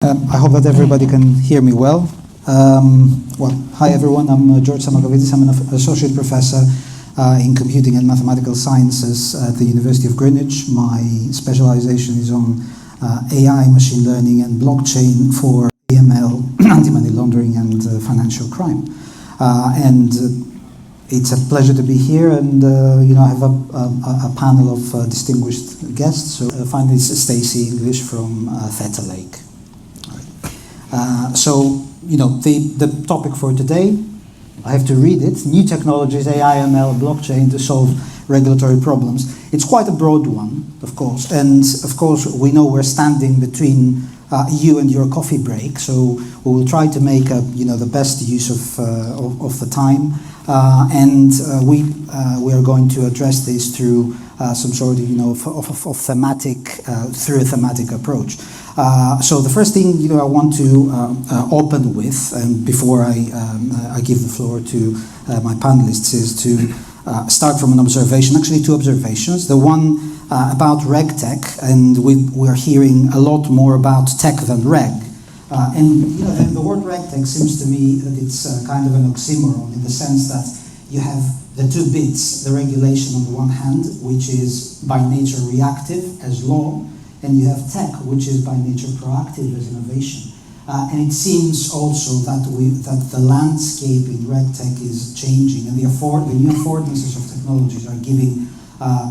I hope that everybody can hear me well. Hi everyone, I'm George Samagovidis. I'm an associate professor in computing and mathematical sciences at the University of Greenwich. My specialization is on AI, machine learning and blockchain for AML, anti-money laundering and financial crime. It's a pleasure to be here, and I have a panel of distinguished guests. So finally, it's Stacey English from Theta Lake. The topic for today, I have to read it: new technologies, AI, ML, blockchain to solve regulatory problems. It's quite a broad one, of course, and of course we know we're standing between you and your coffee break, so we will try to make the best use of the time, we are going to address this through some sort of thematic, through a thematic approach. So the first thing I want to open with, and before I give the floor to my panelists, is to start from an observation, actually two observations. The one about RegTech, and we're hearing a lot more about tech than reg. The word RegTech seems to me that it's kind of an oxymoron, in the sense that you have the two bits, the regulation on the one hand, which is by nature reactive as law, and you have tech, which is by nature proactive as innovation. And it seems also that the landscape in RegTech is changing, and the new affordances of technologies are giving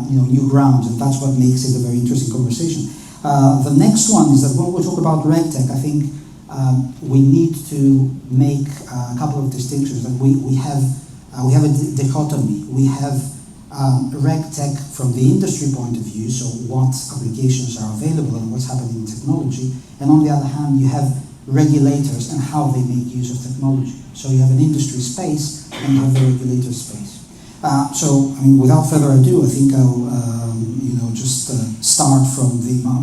new grounds, and that's what makes it a very interesting conversation. The next one is that when we talk about RegTech, I think we need to make a couple of distinctions. That we have a dichotomy. We have RegTech from the industry point of view, so what applications are available and what's happening in technology, and on the other hand, you have regulators and how they make use of technology. So you have an industry space and you have the regulator space. Without further ado, I think I'll just start from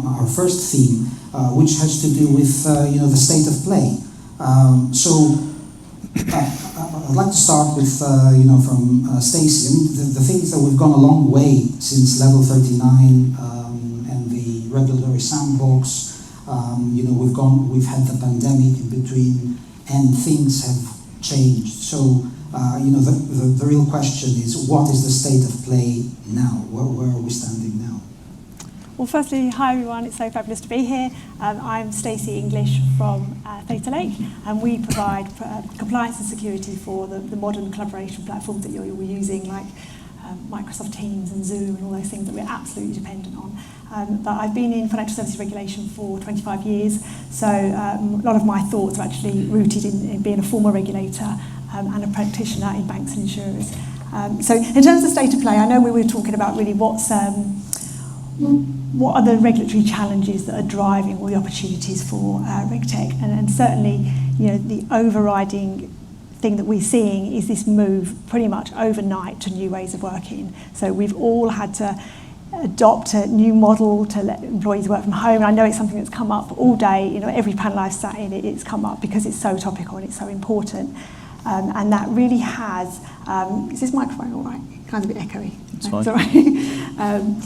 our first theme, which has to do with the state of play. I'd like to start with from Stacey. The thing is that we've gone a long way since level 39 and the regulatory sandbox. We've had the pandemic in between, and things have changed. So the real question is, what is the state of play now? Where are we standing now? Well, firstly, hi everyone, it's so fabulous to be here. I'm Stacey English from Theta Lake, and we provide compliance and security for the modern collaboration platforms that you're using, like Microsoft Teams and Zoom and all those things that we're absolutely dependent on. But I've been in financial services regulation for 25 years, so a lot of my thoughts are actually rooted in being a former regulator and a practitioner in banks and insurers. So in terms of state of play, I know we were talking about really what are the regulatory challenges that are driving all the opportunities for RegTech, and certainly the overriding thing that we're seeing is this move pretty much overnight to new ways of working. So we've all had to adopt a new model to let employees work from home. And I know it's something that's come up all day. Every panel I've sat in, it's come up because it's so topical and it's so important. And that really has, is this microphone all right? Kind of a bit echoey. It's fine. It's all right.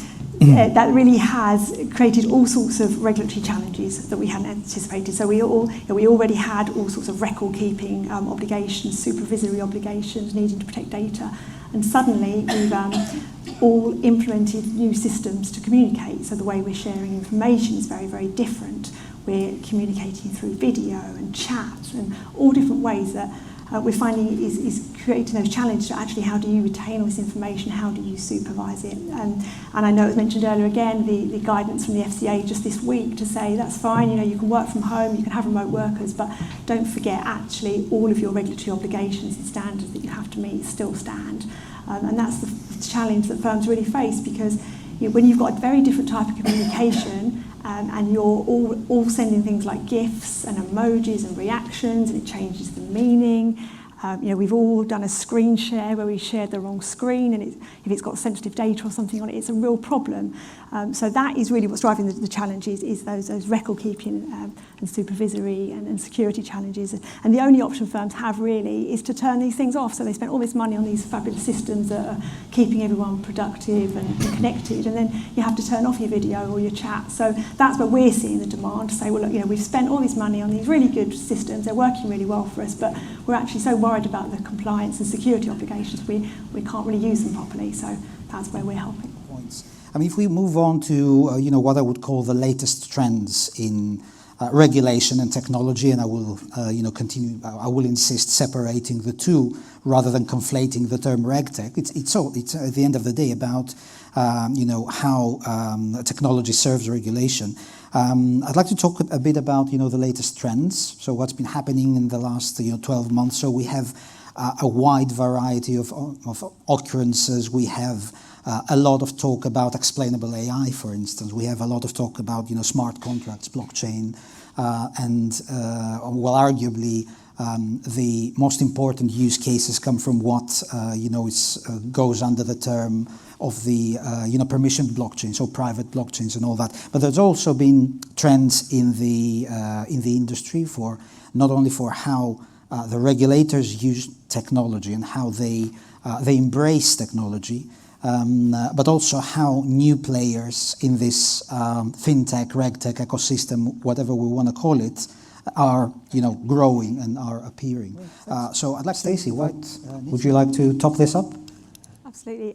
That really has created all sorts of regulatory challenges that we hadn't anticipated. So we already had all sorts of record-keeping obligations, supervisory obligations, needing to protect data, and suddenly we've all implemented new systems to communicate. So the way we're sharing information is very, very different. We're communicating through video and chat and all different ways that we're finding is creating those challenges to actually how do you retain all this information, how do you supervise it? And I know it was mentioned earlier again, the guidance from the FCA just this week to say that's fine, you can work from home, you can have remote workers, but don't forget actually all of your regulatory obligations and standards that you have to meet still stand. And that's the challenge that firms really face, because when you've got a very different type of communication, and you're all sending things like GIFs and emojis and reactions, and it changes the meaning. We've all done a screen share where we shared the wrong screen, and if it's got sensitive data or something on it, it's a real problem. So that is really what's driving the challenges, is those record keeping and supervisory and security challenges. And the only option firms have really is to turn these things off. So they spent all this money on these fabulous systems that are keeping everyone productive and connected, and then you have to turn off your video or your chat. So that's where we're seeing the demand to say, well, look, we've spent all this money on these really good systems, they're working really well for us, but we're actually so worried about the compliance and security obligations, we can't really use them properly. So that's where we're helping. Points. I mean, if we move on to what I would call the latest trends in regulation and technology, and I will continue. I will insist separating the two rather than conflating the term RegTech. It's at the end of the day about how technology serves regulation. I'd like to talk a bit about the latest trends. So what's been happening in the last 12 months. So we have a wide variety of occurrences. We have a lot of talk about explainable AI, for instance. We have a lot of talk about smart contracts, blockchain, and arguably the most important use cases come from what goes under the term of the permissioned blockchain, so private blockchains and all that. But there's also been trends in the industry for not only for how the regulators use technology and how they embrace technology, but also how new players in this fintech, regtech ecosystem, whatever we want to call it, are growing and are appearing. So I'd like, Stacey, what would you like to top this up? Absolutely.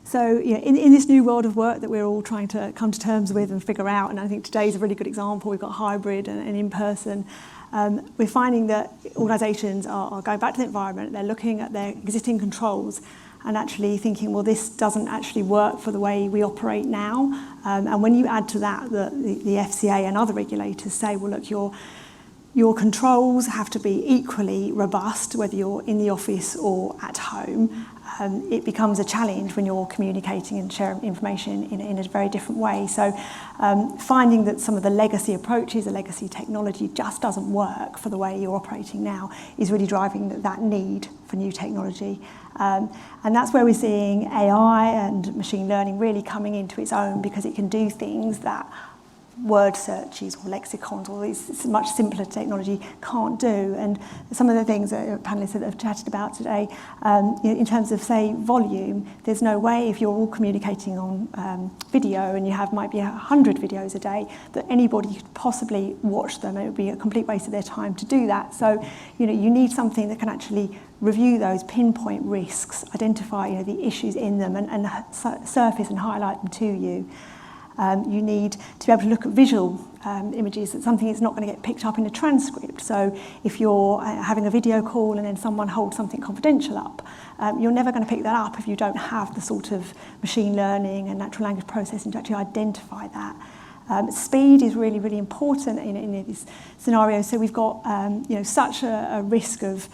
So in this new world of work that we're all trying to come to terms with and figure out, and I think today's a really good example. We've got hybrid and in-person. We're finding that organisations are going back to the environment. They're looking at their existing controls and actually thinking, well, this doesn't actually work for the way we operate now. And when you add to that the FCA and other regulators say, well, look, your controls have to be equally robust, whether you're in the office or at home. It becomes a challenge when you're communicating and sharing information in a very different way. So finding that some of the legacy approaches, the legacy technology just doesn't work for the way you're operating now is really driving that need for new technology. And that's where we're seeing AI and machine learning really coming into its own, because it can do things that word searches or lexicons or this much simpler technology can't do. And some of the things that panelists have chatted about today, in terms of, say, volume, there's no way, if you're all communicating on video and you might be 100 videos a day, that anybody could possibly watch them. It would be a complete waste of their time to do that. So, you need something that can actually review those, pinpoint risks, identify the issues in them and surface and highlight them to you. You need to be able to look at visual images. That's something that's not going to get picked up in a transcript. So if you're having a video call and then someone holds something confidential up, you're never going to pick that up if you don't have the sort of machine learning and natural language processing to actually identify that. Speed is really, really important in this scenario. So we've got such a risk of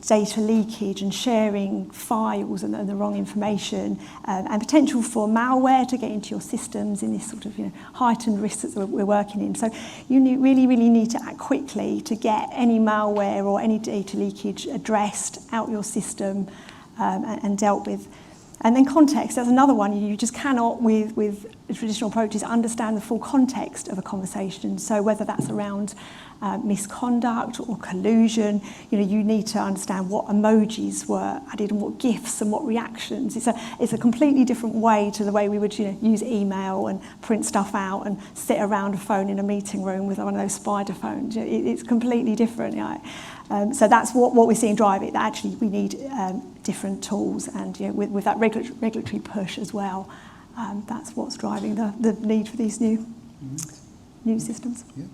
data leakage and sharing files and the wrong information, and potential for malware to get into your systems in this sort of heightened risk that we're working in. So you really need to act quickly to get any malware or any data leakage addressed out your system and dealt with. And then context, that's another one. You just cannot, with traditional approaches, understand the full context of a conversation. So whether that's around misconduct or collusion, you need to understand what emojis were added and what GIFs and what reactions. It's a completely different way to the way we would use email and print stuff out and sit around a phone in a meeting room with one of those spider phones. It's completely different. So that's what we're seeing drive it. That actually we need different tools, and with that regulatory push as well. That's what's driving the need for these new systems. Yeah.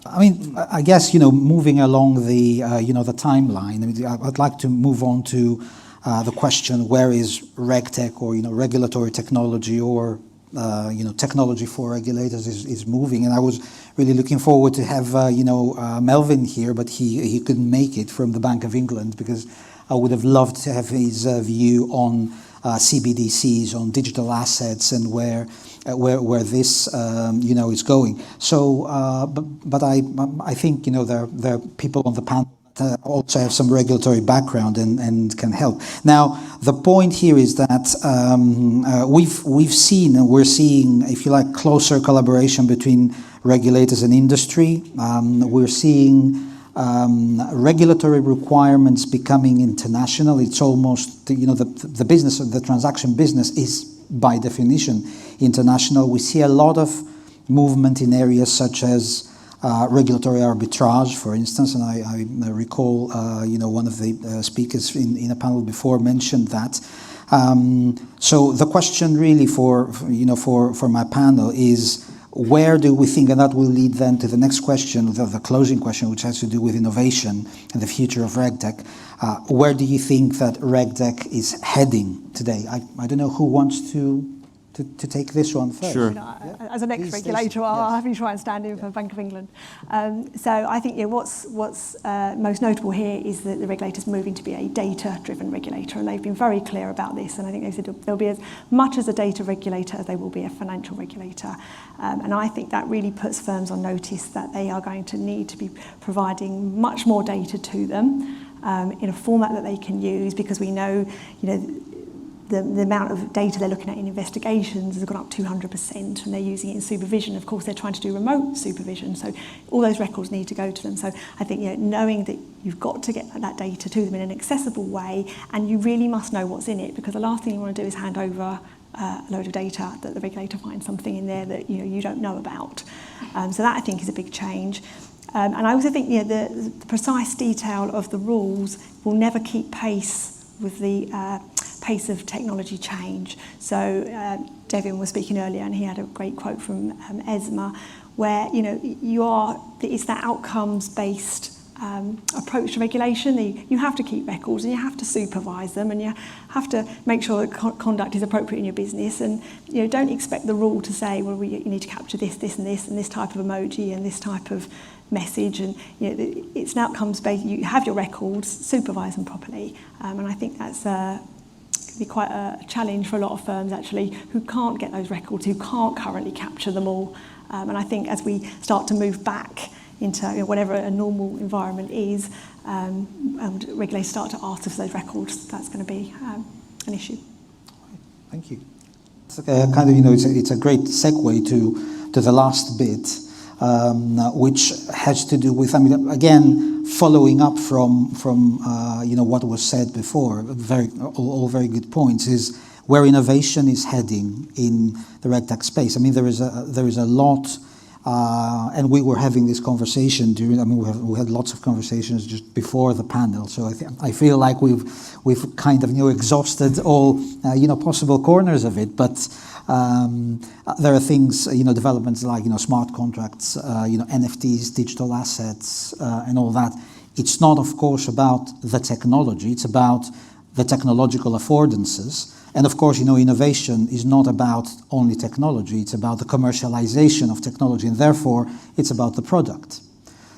I mean, I guess moving along the the timeline. I'd like to move on to the question: where is RegTech or regulatory technology or technology for regulators is moving? And I was really looking forward to have Melvin here, but he couldn't make it from the Bank of England, because I would have loved to have his view on CBDCs, on digital assets, and where this is going. So, but I think there are people on the panel also have some regulatory background and can help. Now, the point here is that we've seen, and we're seeing, if you like, closer collaboration between regulators and industry. We're seeing regulatory requirements becoming international. It's almost, the business, the transaction business is by definition international. We see a lot of movement in areas such as regulatory arbitrage, for instance, and I recall, one of the speakers in a panel before mentioned that. So the question really for my panel is, where do we think, and that will lead then to the next question, the closing question, which has to do with innovation and the future of RegTech. Where do you think that RegTech is heading today? I don't know who wants to take this one first. Sure. As an ex-regulator, I'll have you try and stand in for Bank of England. So I think what's most notable here is that the regulator's moving to be a data-driven regulator, and they've been very clear about this. And I think they said they'll be as much as a data regulator as they will be a financial regulator. And I think that really puts firms on notice that they are going to need to be providing much more data to them in a format that they can use, because we know, the amount of data they're looking at in investigations has gone up 200%, and they're using it in supervision. Of course, they're trying to do remote supervision, so all those records need to go to them. So I think knowing that you've got to get that data to them in an accessible way, and you really must know what's in it, because the last thing you want to do is hand over a load of data that the regulator finds something in there that you don't know about. So that, I think, is a big change. And I also think the precise detail of the rules will never keep pace with the pace of technology change. So Devin was speaking earlier, and he had a great quote from ESMA, where it's that outcomes-based approach to regulation. You have to keep records, and you have to supervise them, and you have to make sure that conduct is appropriate in your business. And don't expect the rule to say, well, you need to capture this, and this type of emoji, and this type of message. And it's an outcomes-based. You have your records, supervise them properly, and I think that's be quite a challenge for a lot of firms, actually, who can't get those records, who can't currently capture them all. And I think as we start to move back into whatever a normal environment is, and regulators start to ask us for those records, that's going to be an issue. Thank you. It's it's a great segue to the last bit, which has to do with, again, following up from what was said before, all very good points, is where innovation is heading in the RegTech space. There is a lot, and we were having this conversation we had lots of conversations just before the panel. So I feel like we've kind of exhausted all possible corners of it, but. There are things, developments like, smart contracts, NFTs, digital assets, and all that. It's not, of course, about the technology. It's about the technological affordances. And, of course, innovation is not about only technology. It's about the commercialization of technology, and therefore, it's about the product.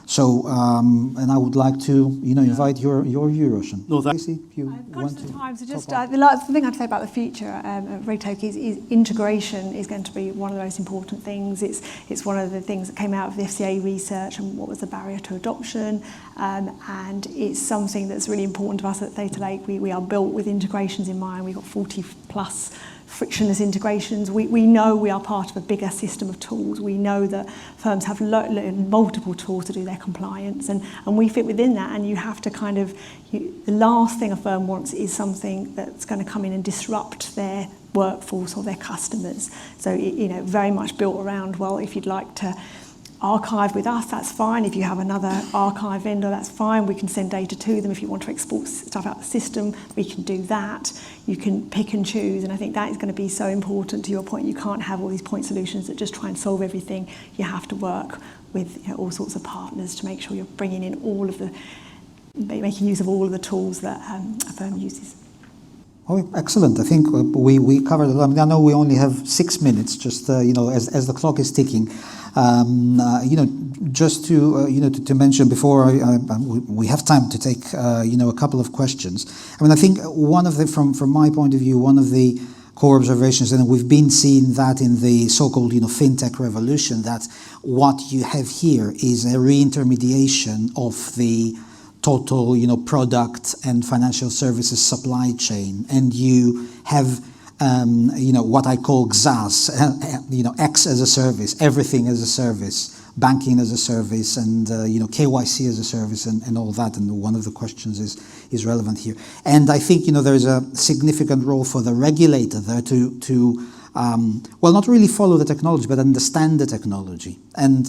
So, and I would like to, invite your view, Roshan. No, Stacey, if you want to. Time, so just the last thing I'd say about the future of RegTech is integration is going to be one of the most important things. It's one of the things that came out of the FCA research and what was the barrier to adoption, and it's something that's really important to us at Theta Lake. We are built with integrations in mind. We've got 40 plus frictionless integrations. We know we are part of a bigger system of tools. We know that firms have multiple tools to do their compliance, and we fit within that. And you have to the last thing a firm wants is something that's going to come in and disrupt their workforce or their customers. So very much built around, well, if you'd like to archive with us, that's fine. If you have another archive vendor, that's fine. We can send data to them. If you want to export stuff out of the system, we can do that. You can pick and choose, and I think that is going to be so important. To your point, you can't have all these point solutions that just try and solve everything. You have to work with all sorts of partners to make sure you're bringing in making use of all of the tools that a firm uses. Oh, excellent. I think we covered it. I know we only have 6 minutes, just as the clock is ticking. Just to mention before we have time to take a couple of questions. I think one of the from my point of view, one of the core observations, and we've been seeing that in the so-called fintech revolution, that what you have here is a reintermediation of the total, product and financial services supply chain, and you have, what I call XaaS, X as a service, everything as a service, banking as a service, and KYC as a service, and all that. And one of the questions is relevant here. And I think there is a significant role for the regulator there to not really follow the technology, but understand the technology, and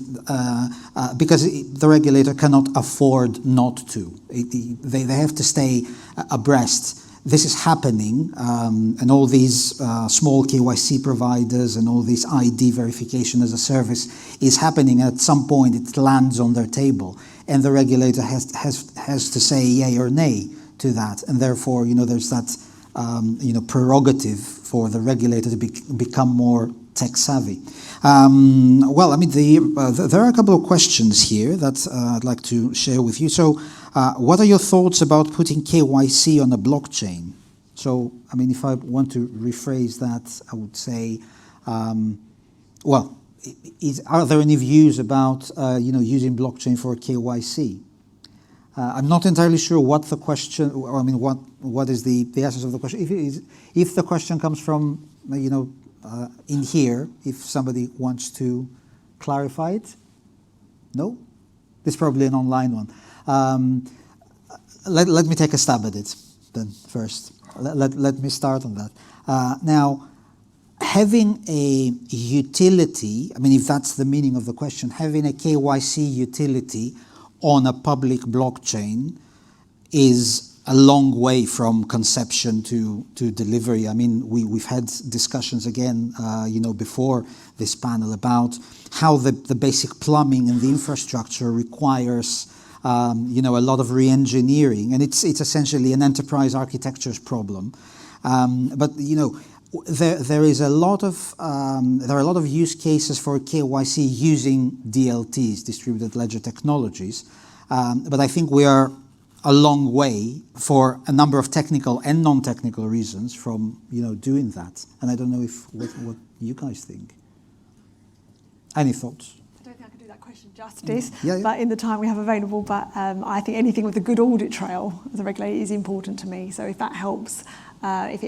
because the regulator cannot afford not to. They have to stay abreast. This is happening, and all these small KYC providers and all this ID verification as a service is happening. At some point, it lands on their table, and the regulator has to say yay or nay to that, and therefore, there's that prerogative for the regulator to become more tech savvy. There are a couple of questions here that I'd like to share with you. So, what are your thoughts about putting KYC on a blockchain? So, if I want to rephrase that, I would say, are there any views about using blockchain for KYC? I'm not entirely sure what the question, what is the essence of the question. If the question comes from, in here, if somebody wants to clarify it? No? This is probably an online one. Let me take a stab at it then first. Let me start on that. Now, having a utility, if that's the meaning of the question, having a KYC utility on a public blockchain is a long way from conception to delivery. We've had discussions again, before this panel about how the basic plumbing and the infrastructure requires, a lot of re-engineering, and it's essentially an enterprise architecture's problem. There are a lot of use cases for KYC using DLTs, distributed ledger technologies, but I think we are a long way for a number of technical and non-technical reasons from doing that. And I don't know what you guys think. Any thoughts? I don't think I can do that question justice, Yeah. but in the time we have available. But I think anything with a good audit trail as a regulator is important to me. So if that helps, if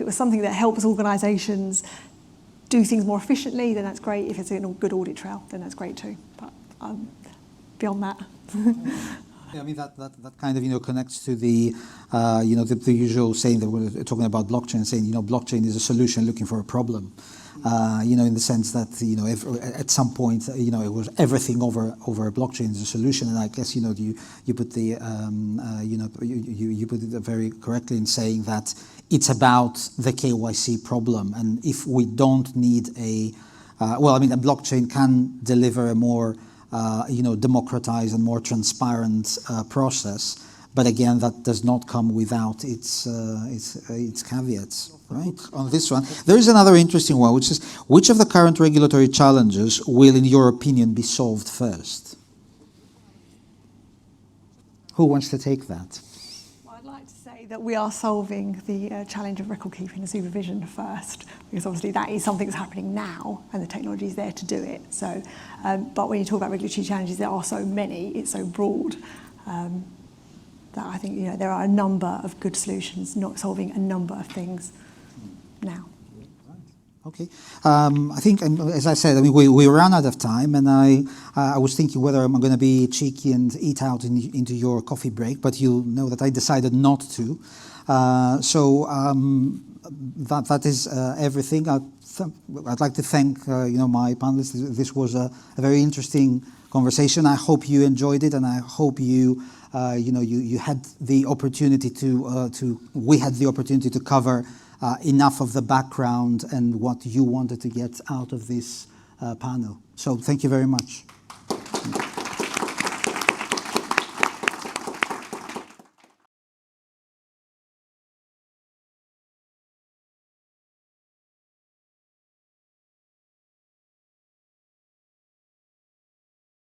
it was something that helps organisations do things more efficiently, then that's great. If it's a good audit trail, then that's great too. But beyond that. Yeah, that kind of connects to the the usual saying that we're talking about blockchain, saying blockchain is a solution looking for a problem. In the sense that at some point it was everything over a blockchain is a solution, and I guess you put the you put it very correctly in saying that it's about the KYC problem, and if we don't need a blockchain can deliver a more democratized and more transparent process, but again, that does not come without its caveats. Right. On this one, there is another interesting one, which is which of the current regulatory challenges will, in your opinion, be solved first? Who wants to take that? Well, I'd like to say that we are solving the challenge of record keeping and supervision first, because obviously that is something that's happening now, and the technology is there to do it. So, but when you talk about regulatory challenges, there are so many; it's so broad. That I think there are a number of good solutions, not solving a number of things now. Okay. I think, as I said, we ran out of time, and I was thinking whether I'm going to be cheeky and eat out into your coffee break, but you'll know that I decided not to. That is everything. I'd like to thank my panelists. This was a very interesting conversation. I hope you enjoyed it, and I hope you had the opportunity we had the opportunity to cover enough of the background and what you wanted to get out of this panel. So thank you very much.